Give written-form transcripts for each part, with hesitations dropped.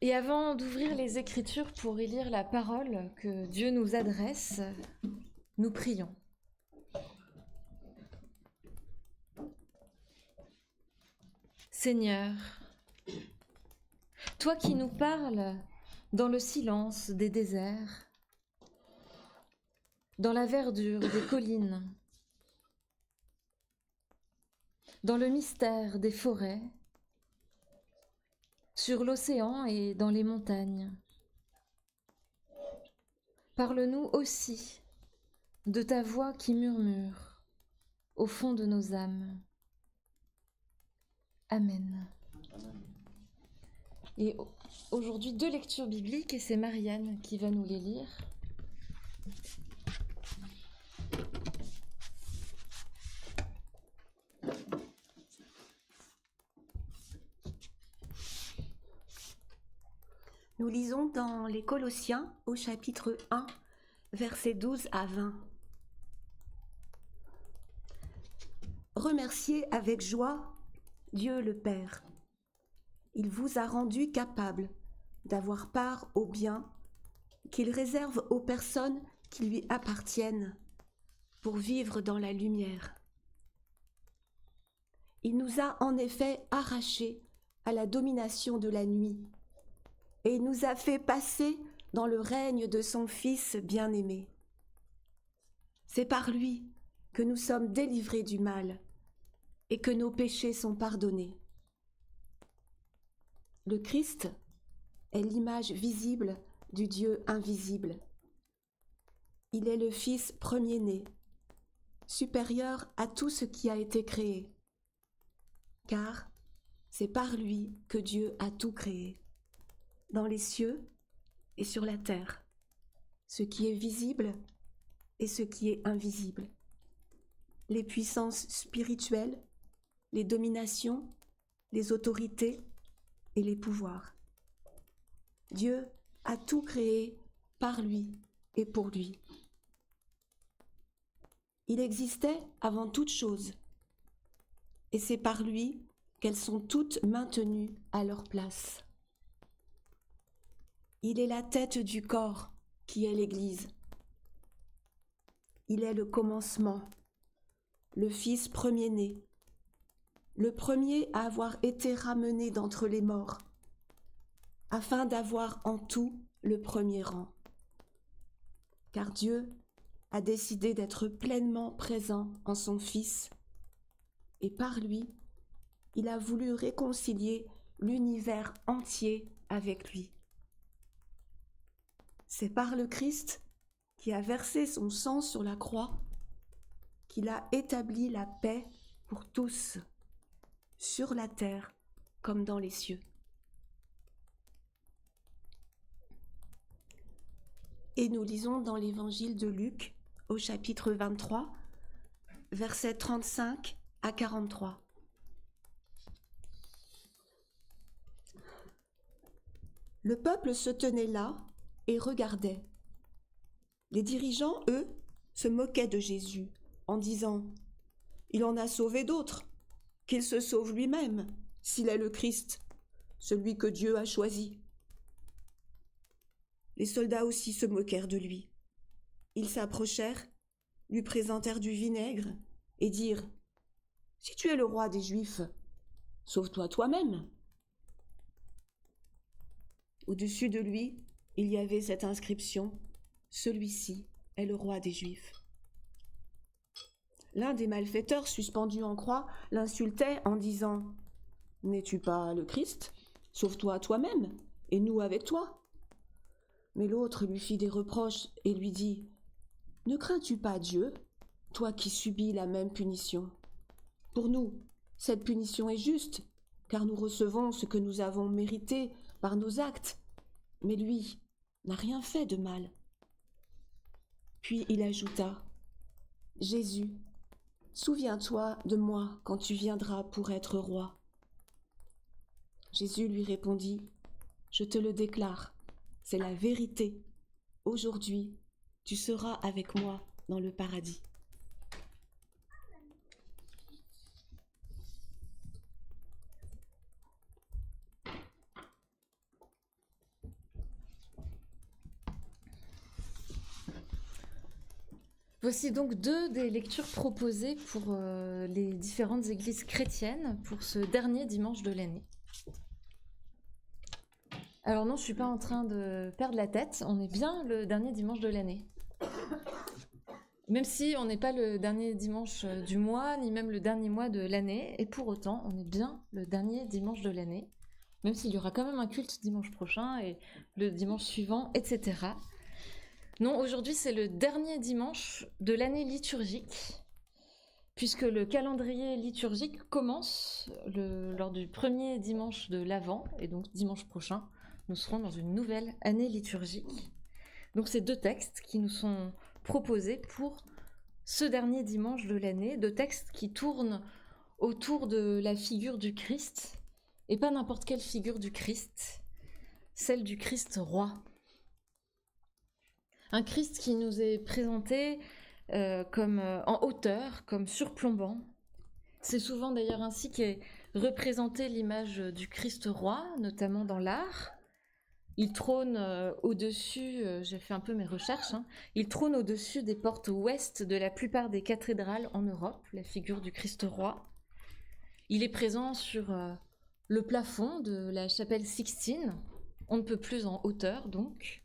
Et avant d'ouvrir les Écritures pour y lire la parole que Dieu nous adresse, nous prions. Seigneur, toi qui nous parles dans le silence des déserts, dans la verdure des collines, dans le mystère des forêts, sur l'océan et dans les montagnes. Parle-nous aussi de ta voix qui murmure au fond de nos âmes. Amen. Et aujourd'hui, 2 lectures bibliques et c'est Marianne qui va nous les lire. Nous lisons dans les Colossiens au chapitre 1, versets 12 à 20. Remerciez avec joie Dieu le Père. Il vous a rendu capable d'avoir part au bien qu'il réserve aux personnes qui lui appartiennent pour vivre dans la lumière. Il nous a en effet arrachés à la domination de la nuit et il nous a fait passer dans le règne de son Fils bien-aimé. C'est par lui que nous sommes délivrés du mal et que nos péchés sont pardonnés. Le Christ est l'image visible du Dieu invisible. Il est le Fils premier-né, supérieur à tout ce qui a été créé, car c'est par lui que Dieu a tout créé, dans les cieux et sur la terre, ce qui est visible et ce qui est invisible, les puissances spirituelles, les dominations, les autorités et les pouvoirs. Dieu a tout créé par lui et pour lui. Il existait avant toute chose, et c'est par lui qu'elles sont toutes maintenues à leur place. Il est la tête du corps qui est l'Église. Il est le commencement, le Fils premier-né, le premier à avoir été ramené d'entre les morts, afin d'avoir en tout le premier rang. Car Dieu a décidé d'être pleinement présent en son Fils, et par lui, il a voulu réconcilier l'univers entier avec lui. C'est par le Christ qui a versé son sang sur la croix qu'il a établi la paix pour tous, sur la terre comme dans les cieux. Et nous lisons dans l'évangile de Luc, au chapitre 23, versets 35 à 43. Le peuple se tenait là et regardait. Les dirigeants, eux, se moquaient de Jésus en disant « Il en a sauvé d'autres, qu'il se sauve lui-même, s'il est le Christ, celui que Dieu a choisi. » Les soldats aussi se moquèrent de lui. Ils s'approchèrent, lui présentèrent du vinaigre et dirent « Si tu es le roi des Juifs, sauve-toi toi-même. » Au-dessus de lui, il y avait cette inscription « Celui-ci est le roi des Juifs. » L'un des malfaiteurs suspendus en croix l'insultait en disant « N'es-tu pas le Christ? Sauve-toi toi-même, et nous avec toi. » Mais l'autre lui fit des reproches et lui dit « Ne crains-tu pas Dieu, toi qui subis la même punition? Pour nous, cette punition est juste, car nous recevons ce que nous avons mérité par nos actes, mais lui n'a rien fait de mal. » Puis il ajouta « Jésus, souviens-toi de moi quand tu viendras pour être roi. » Jésus lui répondit « Je te le déclare, c'est la vérité. Aujourd'hui, tu seras avec moi dans le paradis. » Voici donc deux des lectures proposées pour les différentes églises chrétiennes pour ce dernier dimanche de l'année. Alors non, je suis pas en train de perdre la tête, on est bien le dernier dimanche de l'année. Même si on n'est pas le dernier dimanche du mois, ni même le dernier mois de l'année, et pour autant, on est bien le dernier dimanche de l'année, même s'il y aura quand même un culte dimanche prochain, et le dimanche suivant, etc. Non, aujourd'hui c'est le dernier dimanche de l'année liturgique, puisque le calendrier liturgique commence lors du premier dimanche de l'Avent, et donc dimanche prochain, nous serons dans une nouvelle année liturgique. Donc c'est deux textes qui nous sont proposés pour ce dernier dimanche de l'année, deux textes qui tournent autour de la figure du Christ, et pas n'importe quelle figure du Christ, celle du Christ roi. Un Christ qui nous est présenté comme en hauteur, comme surplombant. C'est souvent d'ailleurs ainsi qu'est représentée l'image du Christ roi, notamment dans l'art. Il trône au-dessus, j'ai fait un peu mes recherches, il trône au-dessus des portes ouest de la plupart des cathédrales en Europe, la figure du Christ roi. Il est présent sur le plafond de la chapelle Sixtine, on ne peut plus en hauteur donc.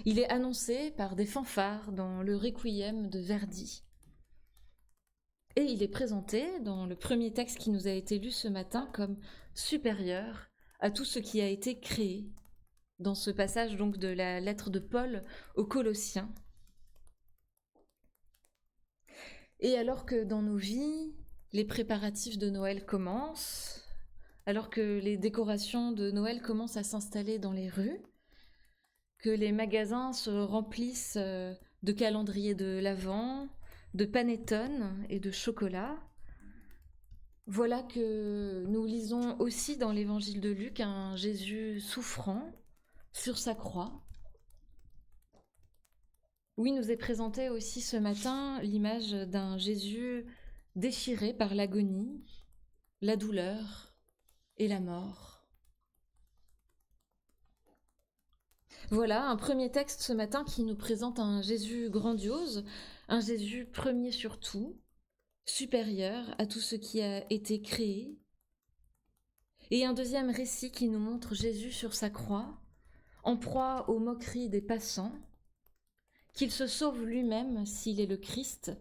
Il est annoncé par des fanfares dans le Requiem de Verdi. Et il est présenté dans le premier texte qui nous a été lu ce matin comme supérieur à tout ce qui a été créé, dans ce passage donc de la lettre de Paul aux Colossiens. Et alors que dans nos vies, les préparatifs de Noël commencent, alors que les décorations de Noël commencent à s'installer dans les rues, que les magasins se remplissent de calendriers de l'Avent, de panettone et de chocolat, voilà que nous lisons aussi dans l'évangile de Luc un Jésus souffrant sur sa croix. Oui, nous est présenté aussi ce matin l'image d'un Jésus déchiré par l'agonie, la douleur et la mort. Voilà un premier texte ce matin qui nous présente un Jésus grandiose, un Jésus premier sur tout, supérieur à tout ce qui a été créé. Et un deuxième récit qui nous montre Jésus sur sa croix, en proie aux moqueries des passants, qu'il se sauve lui-même s'il est le Christ,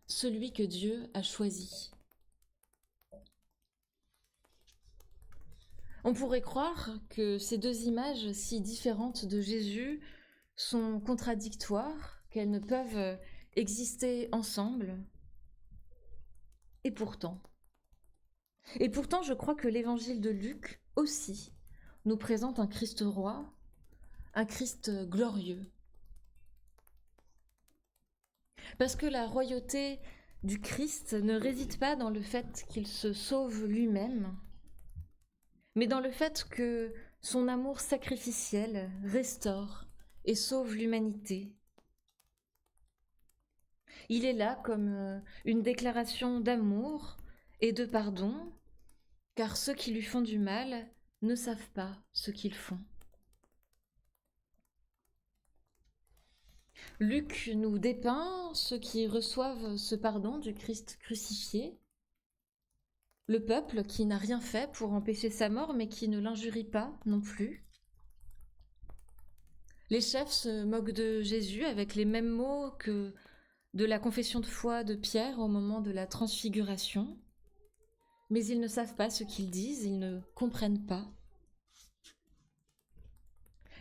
celui que Dieu a choisi. On pourrait croire que ces deux images si différentes de Jésus sont contradictoires, qu'elles ne peuvent exister ensemble. Et pourtant, je crois que l'évangile de Luc aussi nous présente un Christ roi, un Christ glorieux. Parce que la royauté du Christ ne réside pas dans le fait qu'il se sauve lui-même, mais dans le fait que son amour sacrificiel restaure et sauve l'humanité. Il est là comme une déclaration d'amour et de pardon, car ceux qui lui font du mal ne savent pas ce qu'ils font. Luc nous dépeint ceux qui reçoivent ce pardon du Christ crucifié, le peuple qui n'a rien fait pour empêcher sa mort mais qui ne l'injurie pas non plus. Les chefs se moquent de Jésus avec les mêmes mots que de la confession de foi de Pierre au moment de la transfiguration, mais ils ne savent pas ce qu'ils disent, ils ne comprennent pas.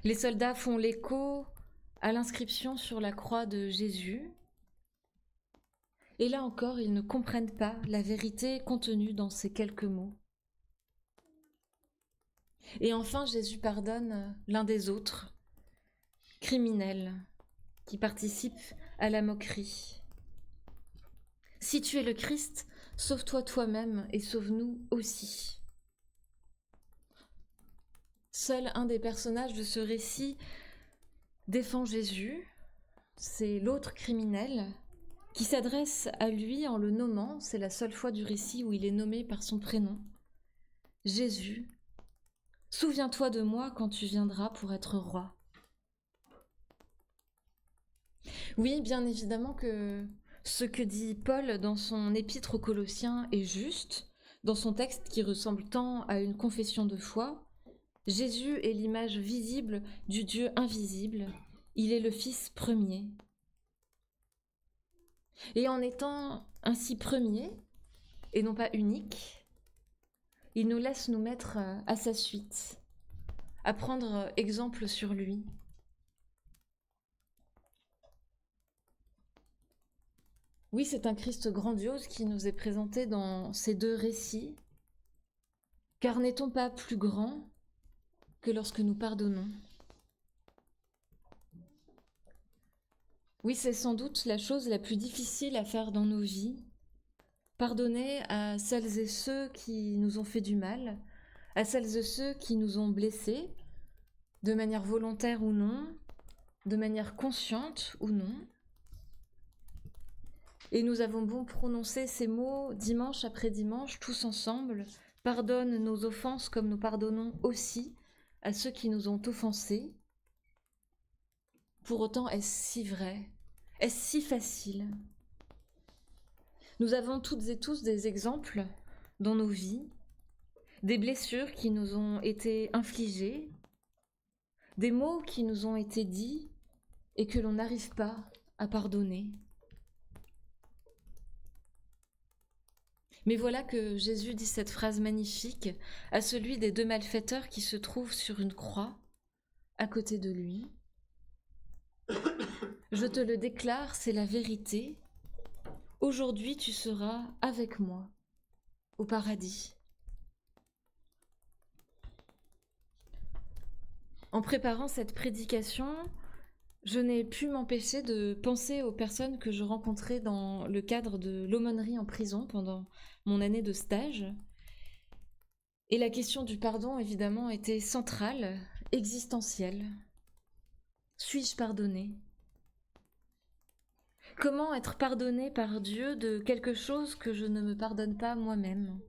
Les soldats font l'écho à l'inscription sur la croix de Jésus, et là encore, ils ne comprennent pas la vérité contenue dans ces quelques mots. Et enfin, Jésus pardonne l'un des autres, criminels, qui participent à la moquerie. Si tu es le Christ, sauve-toi toi-même et sauve-nous aussi. Seul un des personnages de ce récit défend Jésus, c'est l'autre criminel qui s'adresse à lui en le nommant, c'est la seule fois du récit où il est nommé par son prénom. Jésus, souviens-toi de moi quand tu viendras pour être roi. Oui, bien évidemment que ce que dit Paul dans son épître aux Colossiens est juste. Dans son texte qui ressemble tant à une confession de foi, Jésus est l'image visible du Dieu invisible. Il est le Fils premier. Et en étant ainsi premier, et non pas unique, il nous laisse nous mettre à sa suite, à prendre exemple sur lui. Oui, c'est un Christ grandiose qui nous est présenté dans ces deux récits, car n'est-on pas plus grand que lorsque nous pardonnons? Oui, c'est sans doute la chose la plus difficile à faire dans nos vies, pardonner à celles et ceux qui nous ont fait du mal, à celles et ceux qui nous ont blessés, de manière volontaire ou non, de manière consciente ou non. Et nous avons beau prononcer ces mots dimanche après dimanche, tous ensemble, pardonne nos offenses comme nous pardonnons aussi à ceux qui nous ont offensés. Pour autant, est-ce si vrai? Est-ce si facile? Nous avons toutes et tous des exemples dans nos vies, des blessures qui nous ont été infligées, des mots qui nous ont été dits et que l'on n'arrive pas à pardonner. Mais voilà que Jésus dit cette phrase magnifique à celui des deux malfaiteurs qui se trouvent sur une croix à côté de lui. Je te le déclare, c'est la vérité. Aujourd'hui, tu seras avec moi au paradis. En préparant cette prédication, je n'ai pu m'empêcher de penser aux personnes que je rencontrais dans le cadre de l'aumônerie en prison pendant mon année de stage. Et la question du pardon, évidemment, était centrale, existentielle. Suis-je pardonné? Comment être pardonné par Dieu de quelque chose que je ne me pardonne pas moi-même?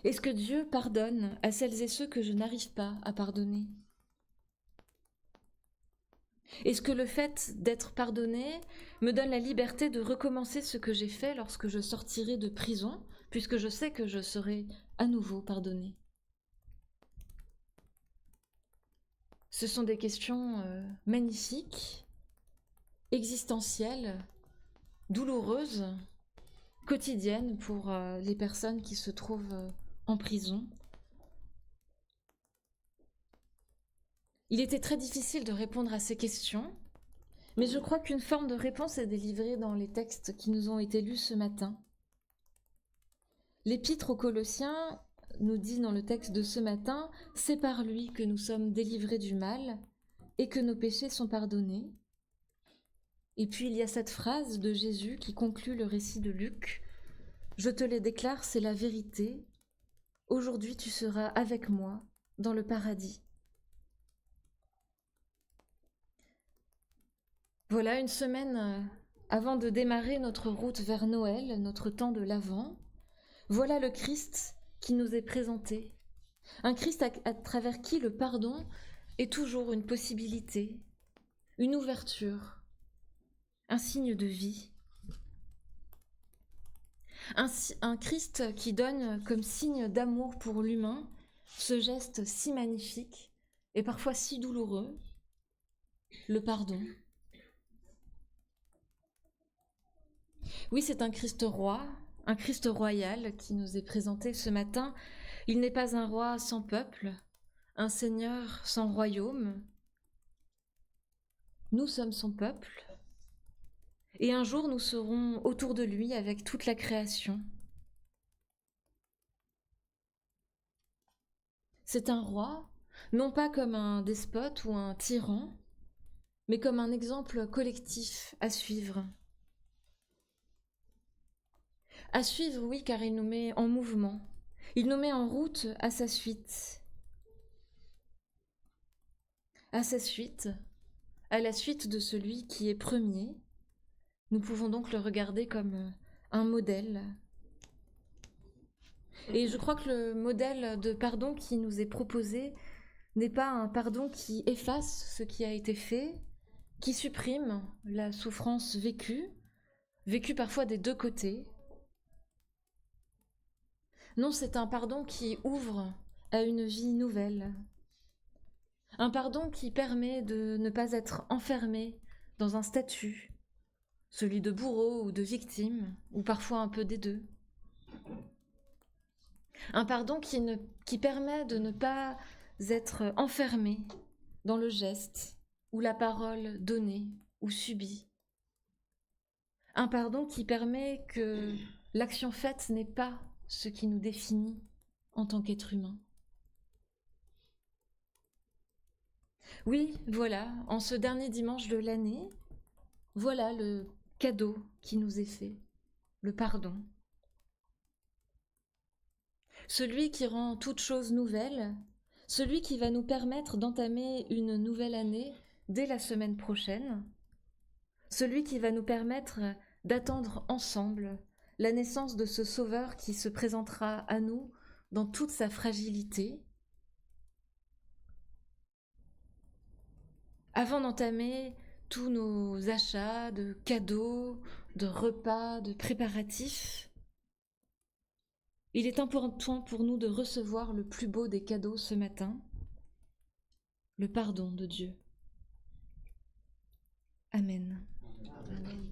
Est-ce que Dieu pardonne à celles et ceux que je n'arrive pas à pardonner? Est-ce que le fait d'être pardonné me donne la liberté de recommencer ce que j'ai fait lorsque je sortirai de prison, puisque je sais que je serai à nouveau pardonné? Ce sont des questions magnifiques, existentielles, douloureuses, quotidiennes pour les personnes qui se trouvent en prison. Il était très difficile de répondre à ces questions, mais je crois qu'une forme de réponse est délivrée dans les textes qui nous ont été lus ce matin. L'Épître aux Colossiens nous dit dans le texte de ce matin « C'est par lui que nous sommes délivrés du mal et que nos péchés sont pardonnés ». Et puis il y a cette phrase de Jésus qui conclut le récit de Luc « Je te les déclare, c'est la vérité. Aujourd'hui tu seras avec moi dans le paradis ». Voilà, une semaine avant de démarrer notre route vers Noël, notre temps de l'Avent, voilà le Christ qui nous est présenté. Un Christ à travers qui le pardon est toujours une possibilité, une ouverture, un signe de vie. Un Christ qui donne comme signe d'amour pour l'humain ce geste si magnifique et parfois si douloureux, le pardon. Oui, c'est un Christ roi, un Christ royal qui nous est présenté ce matin. Il n'est pas un roi sans peuple, un seigneur sans royaume. Nous sommes son peuple, et un jour nous serons autour de lui avec toute la création. C'est un roi, non pas comme un despote ou un tyran, mais comme un exemple collectif à suivre. À suivre, oui, car il nous met en mouvement. Il nous met en route à sa suite. À sa suite, à la suite de celui qui est premier. Nous pouvons donc le regarder comme un modèle. Et je crois que le modèle de pardon qui nous est proposé n'est pas un pardon qui efface ce qui a été fait, qui supprime la souffrance vécue parfois des deux côtés. Non, c'est un pardon qui ouvre à une vie nouvelle. Un pardon qui permet de ne pas être enfermé dans un statut, celui de bourreau ou de victime, ou parfois un peu des deux. Un pardon qui permet de ne pas être enfermé dans le geste ou la parole donnée ou subie. Un pardon qui permet que l'action faite n'est pas ce qui nous définit en tant qu'être humain. Oui, voilà, en ce dernier dimanche de l'année, voilà le cadeau qui nous est fait, le pardon. Celui qui rend toute chose nouvelle, celui qui va nous permettre d'entamer une nouvelle année dès la semaine prochaine, celui qui va nous permettre d'attendre ensemble la naissance de ce Sauveur qui se présentera à nous dans toute sa fragilité, avant d'entamer tous nos achats de cadeaux, de repas, de préparatifs. Il est important pour nous de recevoir le plus beau des cadeaux ce matin, le pardon de Dieu. Amen. Amen.